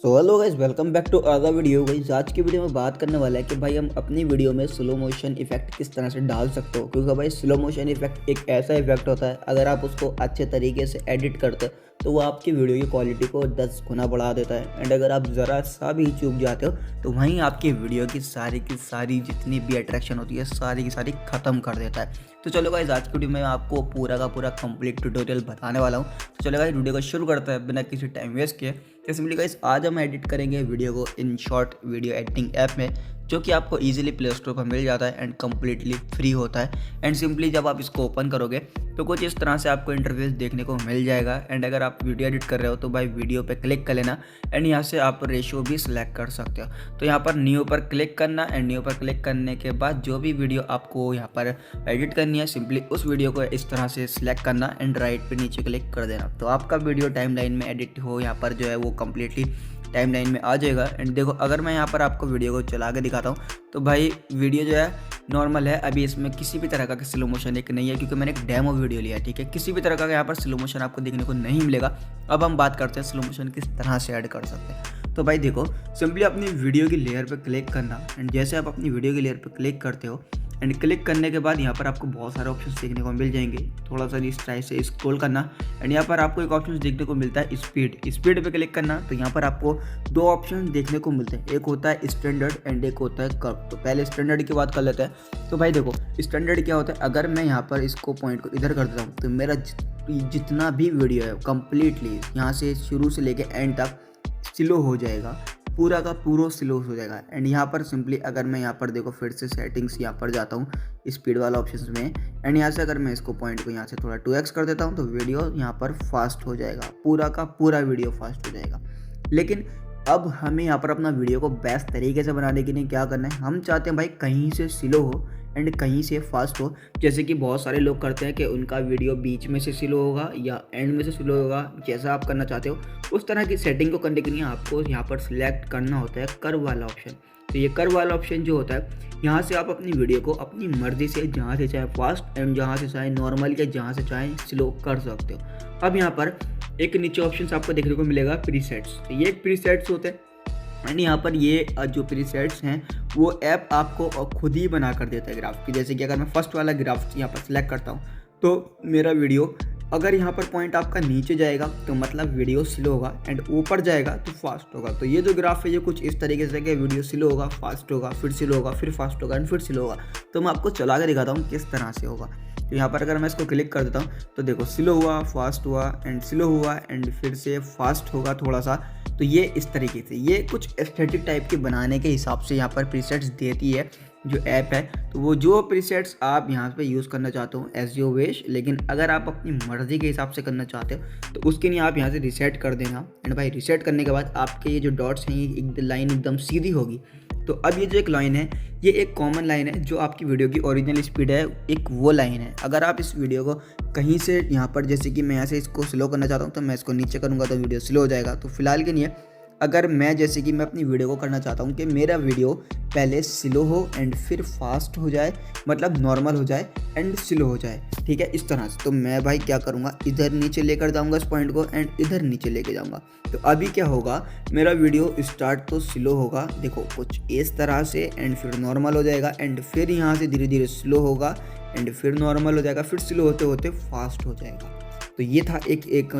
So hello guys, welcome back to other video. Guys आज की video में बात करने वाला है कि भाई हम अपनी वीडियो में स्लो मोशन इफेक्ट किस तरह से डाल सकते हो। क्योंकि भाई स्लो मोशन इफेक्ट एक ऐसा इफेक्ट होता है, अगर आप उसको अच्छे तरीके से एडिट करते हो तो वो आपकी वीडियो की क्वालिटी को 10 गुना बढ़ा देता है। एंड अगर आप ज़रा सा भी चूक जाते हो तो वहीं आपकी वीडियो की सारी जितनी भी अट्रैक्शन होती है सारी की सारी ख़त्म कर देता है। तो चलो गाइस आज की वीडियो में आपको पूरा का पूरा कंप्लीट ट्यूटोरियल बताने वाला हूँ। तो चलो गाइस वीडियो को शुरू करते हैं बिना किसी टाइम वेस्ट किए। तो सिंपली गाइस आज हम एडिट करेंगे वीडियो को in short video editing app में, जो कि आपको इजीली प्ले स्टोर पर मिल जाता है एंड कम्प्लीटली फ्री होता है। एंड सिंपली जब आप इसको ओपन करोगे तो कुछ इस तरह से आपको इंटरफेस देखने को मिल जाएगा। एंड अगर आप वीडियो एडिट कर रहे हो तो भाई वीडियो पे क्लिक कर लेना एंड यहाँ से आप रेशियो भी सिलेक्ट कर सकते हो। तो यहाँ पर न्यू पर क्लिक करना एंड न्यू पर क्लिक करने के बाद जो भी वीडियो आपको यहाँ पर एडिट करनी है सिंपली उस वीडियो को इस तरह से सिलेक्ट करना एंड राइट पे नीचे क्लिक कर देना। तो आपका वीडियो टाइमलाइन में एडिट हो यहाँ पर जो है वो कम्प्लीटली टाइमलाइन में आ जाएगा। एंड देखो अगर मैं यहाँ पर आपको वीडियो को चला के दिखाता हूँ तो भाई वीडियो जो है नॉर्मल है। अभी इसमें किसी भी तरह का स्लो मोशन एक नहीं है, क्योंकि मैंने एक डेमो वीडियो लिया है। ठीक है, किसी भी तरह का यहाँ पर स्लो मोशन आपको देखने को नहीं मिलेगा। अब हम बात करते हैं स्लो मोशन किस तरह से ऐड कर सकते हैं। तो भाई देखो सिंपली अपनी वीडियो की लेयर पर क्लिक करना एंड जैसे आप अपनी वीडियो की लेयर पर क्लिक करते हो एंड क्लिक करने के बाद यहाँ पर आपको बहुत सारे ऑप्शंस देखने को मिल जाएंगे। थोड़ा सा इस टाइप से स्क्रॉल करना एंड यहाँ पर आपको एक ऑप्शन देखने को मिलता है स्पीड पे क्लिक करना। तो यहाँ पर आपको दो ऑप्शन देखने को मिलते हैं, एक होता है स्टैंडर्ड एंड एक होता है कर्व। तो पहले स्टैंडर्ड की बात कर लेते हैं। तो भाई देखो स्टैंडर्ड क्या होता है, अगर मैं यहाँ पर इसको पॉइंट को इधर कर देता हूँ तो मेरा जितना भी वीडियो है कम्प्लीटली यहाँ से शुरू से लेके एंड तक स्लो हो जाएगा, पूरा का पूरा स्लो हो जाएगा। एंड यहाँ पर सिंपली अगर मैं यहाँ पर देखो फिर से सेटिंग्स यहाँ पर जाता हूँ स्पीड वाला ऑप्शन में एंड यहाँ से अगर मैं इसको पॉइंट को यहाँ से थोड़ा 2x कर देता हूँ तो वीडियो यहाँ पर फास्ट हो जाएगा, पूरा का पूरा वीडियो फास्ट हो जाएगा। लेकिन अब हमें यहाँ पर अपना वीडियो को बेस्ट तरीके से बनाने के लिए क्या करना है, हम चाहते हैं भाई कहीं से स्लो हो एंड कहीं से फास्ट हो। जैसे कि बहुत सारे लोग करते हैं कि उनका वीडियो बीच में से स्लो होगा या एंड में से स्लो होगा, जैसा आप करना चाहते हो उस तरह की सेटिंग को करने के लिए आपको यहाँ पर सिलेक्ट करना होता है कर्व वाला ऑप्शन। तो ये कर्व वाला ऑप्शन जो होता है यहाँ से आप अपनी वीडियो को अपनी मर्जी से जहाँ से चाहे फास्ट एंड जहाँ से चाहे नॉर्मल या जहाँ से चाहे स्लो कर सकते हो। अब यहाँ पर एक नीचे ऑप्शन आपको देखने को मिलेगा प्रीसेट्स। तो ये प्रीसेट्स होते हैं एंड यहाँ पर ये जो प्रीसेट्स हैं वो ऐप आपको खुद ही बना कर देता है ग्राफ की। जैसे कि अगर मैं फर्स्ट वाला ग्राफ यहाँ पर सिलेक्ट करता हूँ तो मेरा वीडियो अगर यहाँ पर पॉइंट आपका नीचे जाएगा तो मतलब वीडियो स्लो होगा एंड ऊपर जाएगा तो फास्ट होगा। तो ये जो ग्राफ है ये कुछ इस तरीके से कि वीडियो स्लो होगा, फास्ट होगा, फिर स्लो होगा, फिर फास्ट होगा एंड फिर स्लो होगा। तो मैं आपको चला के दिखाता हूँ किस तरह से होगा। तो यहाँ पर अगर मैं इसको क्लिक कर देता हूँ तो देखो स्लो हुआ, फास्ट हुआ एंड स्लो हुआ एंड फिर से फास्ट होगा थोड़ा सा। तो ये इस तरीके से ये कुछ एस्थेटिक टाइप के बनाने के हिसाब से यहाँ पर प्रीसेट्स देती है जो ऐप है। तो वो जो प्रीसेट्स आप यहाँ पे यूज़ करना चाहते हो एज यू विश, लेकिन अगर आप अपनी मर्ज़ी के हिसाब से करना चाहते हो तो उसके लिए आप यहाँ से रिसेट कर देना। एंड भाई रिसेट करने के बाद आपके ये जो डॉट्स हैं ये एक लाइन एकदम सीधी होगी। तो अब ये जो एक लाइन है ये एक कॉमन लाइन है जो आपकी वीडियो की ओरिजिनल स्पीड है, एक वो लाइन है। अगर आप इस वीडियो को कहीं से यहाँ पर जैसे कि मैं यहाँ से इसको स्लो करना चाहता हूँ तो मैं इसको नीचे करूँगा तो वीडियो स्लो हो जाएगा। तो फिलहाल के लिए अगर मैं जैसे कि मैं अपनी वीडियो को करना चाहता हूँ कि मेरा वीडियो पहले स्लो हो एंड फिर फास्ट हो जाए, मतलब नॉर्मल हो जाए एंड स्लो हो जाए, ठीक है इस तरह से। तो मैं भाई क्या करूँगा, इधर नीचे लेकर जाऊँगा इस पॉइंट को एंड इधर नीचे लेके जाऊँगा। तो अभी क्या होगा, मेरा वीडियो स्टार्ट तो स्लो होगा देखो कुछ इस तरह से एंड फिर नॉर्मल हो जाएगा एंड फिर यहाँ से धीरे धीरे स्लो होगा एंड फिर नॉर्मल हो जाएगा, फिर स्लो होते होते फास्ट हो जाएगा। तो ये था एक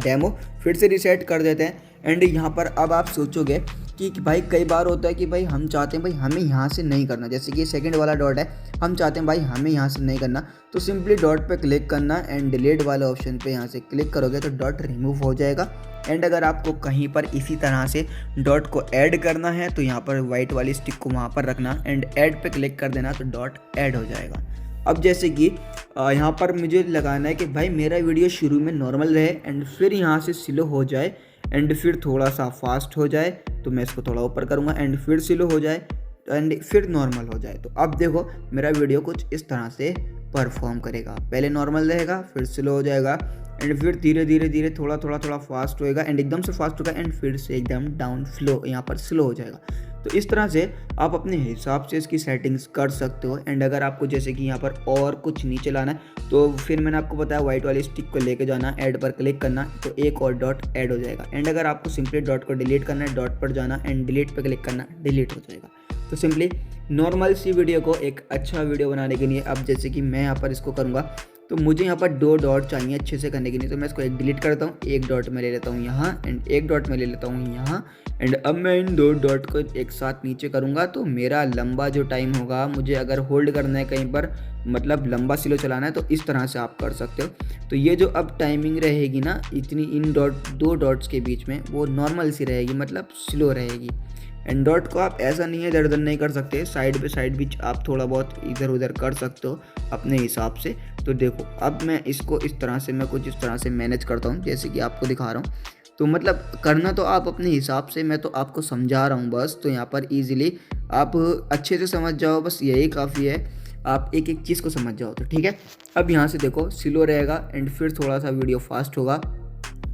डेमो। फिर से रिसेट कर देते हैं एंड यहाँ पर अब आप सोचोगे कि भाई कई बार होता है कि भाई हम चाहते हैं भाई हमें यहाँ से नहीं करना, जैसे कि सेकंड वाला डॉट है हम चाहते हैं भाई हमें यहाँ से नहीं करना। तो सिंपली डॉट पे क्लिक करना एंड डिलीट वाले ऑप्शन पे यहाँ से क्लिक करोगे तो डॉट रिमूव हो जाएगा। एंड अगर आपको कहीं पर इसी तरह से डॉट को ऐड करना है तो यहाँ पर वाइट वाली स्टिक को वहाँ पर रखना एंड ऐड पे क्लिक कर देना तो डॉट ऐड हो जाएगा। अब जैसे कि यहाँ पर मुझे लगाना है कि भाई मेरा वीडियो शुरू में नॉर्मल रहे एंड फिर यहाँ से स्लो हो जाए एंड फिर थोड़ा सा फास्ट हो जाए। तो मैं इसको थोड़ा ऊपर करूँगा एंड फिर स्लो हो जाए एंड फिर नॉर्मल हो जाए। तो अब देखो मेरा वीडियो कुछ इस तरह से परफॉर्म करेगा, पहले नॉर्मल रहेगा फिर स्लो हो जाएगा एंड फिर धीरे धीरे थोड़ा फास्ट होएगा एंड एकदम से फास्ट होगा एंड फिर से एकदम डाउन फ्लो यहाँ पर स्लो हो जाएगा। तो इस तरह से आप अपने हिसाब से इसकी सेटिंग्स कर सकते हो। एंड अगर आपको जैसे कि यहाँ पर और कुछ नीचे लाना है तो फिर मैंने आपको बताया वाइट वाली स्टिक को लेके जाना, ऐड पर क्लिक करना तो एक और डॉट ऐड हो जाएगा। एंड अगर आपको सिंपली डॉट को डिलीट करना है, डॉट पर जाना एंड डिलीट पर क्लिक करना, डिलीट हो जाएगा। तो सिंपली नॉर्मल सी वीडियो को एक अच्छा वीडियो बनाने के लिए अब जैसे कि मैं यहाँ पर इसको करूँगा तो मुझे यहाँ पर 2 डॉट चाहिए अच्छे से करने के लिए, तो मैं इसको एक डिलीट करता हूँ, एक डॉट में ले लेता हूँ यहाँ एंड एक डॉट में ले लेता हूँ यहाँ। एंड अब मैं इन 2 डॉट को एक साथ नीचे करूँगा तो मेरा लंबा जो टाइम होगा, मुझे अगर होल्ड करना है कहीं पर, मतलब लंबा स्लो चलाना है तो इस तरह से आप कर सकते हो। तो ये जो अब टाइमिंग रहेगी ना इतनी इन 2 डॉट्स के बीच में, वो नॉर्मल सी रहेगी, मतलब स्लो रहेगी। एंड डॉट को आप ऐसा नहीं है इधर उधर नहीं कर सकते, साइड पे साइड भी आप थोड़ा बहुत इधर उधर कर सकते हो अपने हिसाब से। तो देखो अब मैं इसको इस तरह से, मैं कुछ इस तरह से मैनेज करता हूँ जैसे कि आपको दिखा रहा हूँ। तो मतलब करना तो आप अपने हिसाब से, मैं तो आपको समझा रहा हूँ बस। तो यहाँ पर ईजिली आप अच्छे से समझ जाओ, बस यही काफ़ी है, आप एक एक चीज़ को समझ जाओ तो ठीक है। अब यहाँ से देखो स्लो रहेगा एंड फिर थोड़ा सा वीडियो फास्ट होगा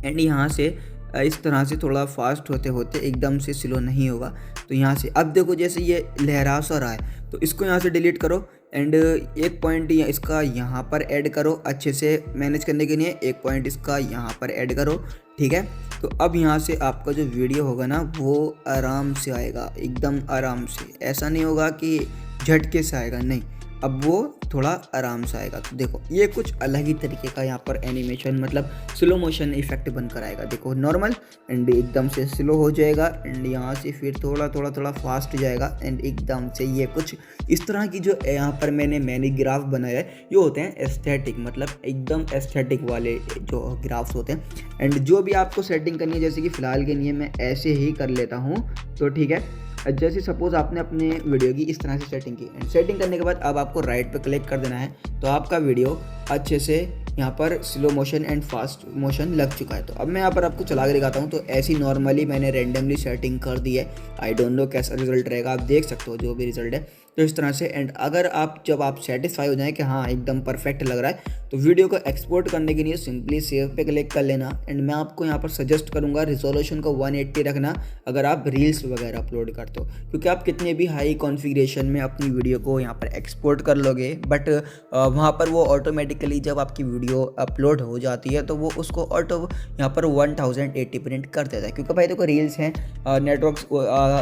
एंड यहाँ से इस तरह से थोड़ा फास्ट होते होते एकदम से स्लो नहीं होगा। तो यहाँ से अब देखो जैसे ये लहरा सा रहा है तो इसको यहाँ से डिलीट करो एंड एक पॉइंट इसका यहाँ पर ऐड करो, अच्छे से मैनेज करने के लिए एक पॉइंट इसका यहाँ पर ऐड करो, ठीक है। तो अब यहाँ से आपका जो वीडियो होगा ना वो आराम से आएगा, एकदम आराम से, ऐसा नहीं होगा कि झटके से आएगा, नहीं, अब वो थोड़ा आराम से आएगा। तो देखो ये कुछ अलग ही तरीके का यहाँ पर एनिमेशन, मतलब स्लो मोशन इफेक्ट बनकर आएगा। देखो नॉर्मल एंड एकदम से स्लो हो जाएगा एंड यहाँ से फिर थोड़ा फास्ट जाएगा एंड एकदम से ये कुछ इस तरह की जो यहाँ पर मैंने ग्राफ बनाया है, ये होते हैं एस्थेटिक, मतलब एकदम एस्थेटिक वाले जो ग्राफ्स होते हैं। एंड जो भी आपको सेटिंग करनी है, जैसे कि फ़िलहाल के लिए मैं ऐसे ही कर लेता हूँ तो ठीक है। जैसे सपोज आपने अपने वीडियो की इस तरह से सेटिंग की एंड सेटिंग करने के बाद अब आपको राइट पे क्लिक कर देना है तो आपका वीडियो अच्छे से यहाँ पर slow motion and fast motion लग चुका है। तो अब मैं यहाँ पर आपको चला के दिखाता हूँ। तो ऐसी नॉर्मली मैंने रेंडमली सेटिंग कर दी है, आई डोंट नो कैसा रिजल्ट रहेगा, आप देख सकते हो जो भी रिजल्ट है। तो इस तरह से एंड अगर आप जब आप सेटिस्फाई हो जाएं कि हाँ एकदम परफेक्ट लग रहा है तो वीडियो को एक्सपोर्ट करने के लिए सिंपली सेव पे क्लिक कर लेना। एंड मैं आपको यहाँ पर सजेस्ट करूँगा रिजोल्यूशन को 180 रखना अगर आप रील्स वगैरह अपलोड करते हो, क्योंकि आप कितने भी हाई कॉन्फ़िगरेशन में अपनी वीडियो को यहाँ पर एक्सपोर्ट कर लोगे बट वहाँ पर वो ऑटोमेटिकली जब आपकी वीडियो अपलोड हो जाती है तो वो उसको ऑटो यहाँ पर 1080 प्रिंट कर देता है। क्योंकि भाई देखो रील्स हैं, नेटवर्क्स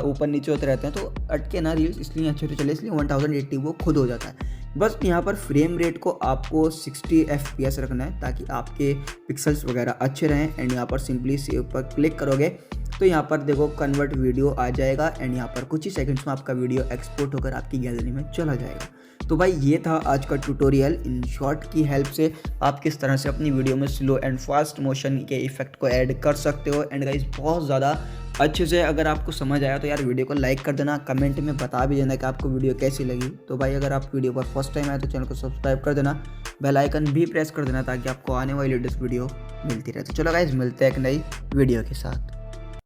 ऊपर नीचे होते रहते हैं तो अटके ना रील्स, इसलिए अच्छे से चले, इसलिए 1080 वो खुद हो जाता है। बस यहाँ पर फ्रेम रेट को आपको 60 FPS रखना है ताकि आपके पिक्सल्स वगैरह अच्छे रहें। एंड यहाँ पर सिंपली सेव पर क्लिक करोगे तो यहाँ पर देखो कन्वर्ट वीडियो आ जाएगा एंड यहाँ पर कुछ ही सेकंड्स में आपका वीडियो एक्सपोर्ट होकर आपकी गैलरी में चला जाएगा। तो भाई ये था आज का ट्यूटोरियल। इन शॉर्ट की हेल्प से आप किस तरह से अपनी वीडियो में स्लो एंड फास्ट मोशन के इफेक्ट को ऐड कर सकते हो। एंड गाइस बहुत ज़्यादा अच्छे से अगर आपको समझ आया तो यार वीडियो को लाइक कर देना, कमेंट में बता भी देना कि आपको वीडियो कैसी लगी। तो भाई अगर आप वीडियो पर फर्स्ट टाइम आए तो चैनल को सब्सक्राइब कर देना, बेल आइकन भी प्रेस कर देना ताकि आपको आने वाली लेटेस्ट वीडियो मिलती रहे। तो चलो गाइस मिलते हैं एक नई वीडियो के साथ।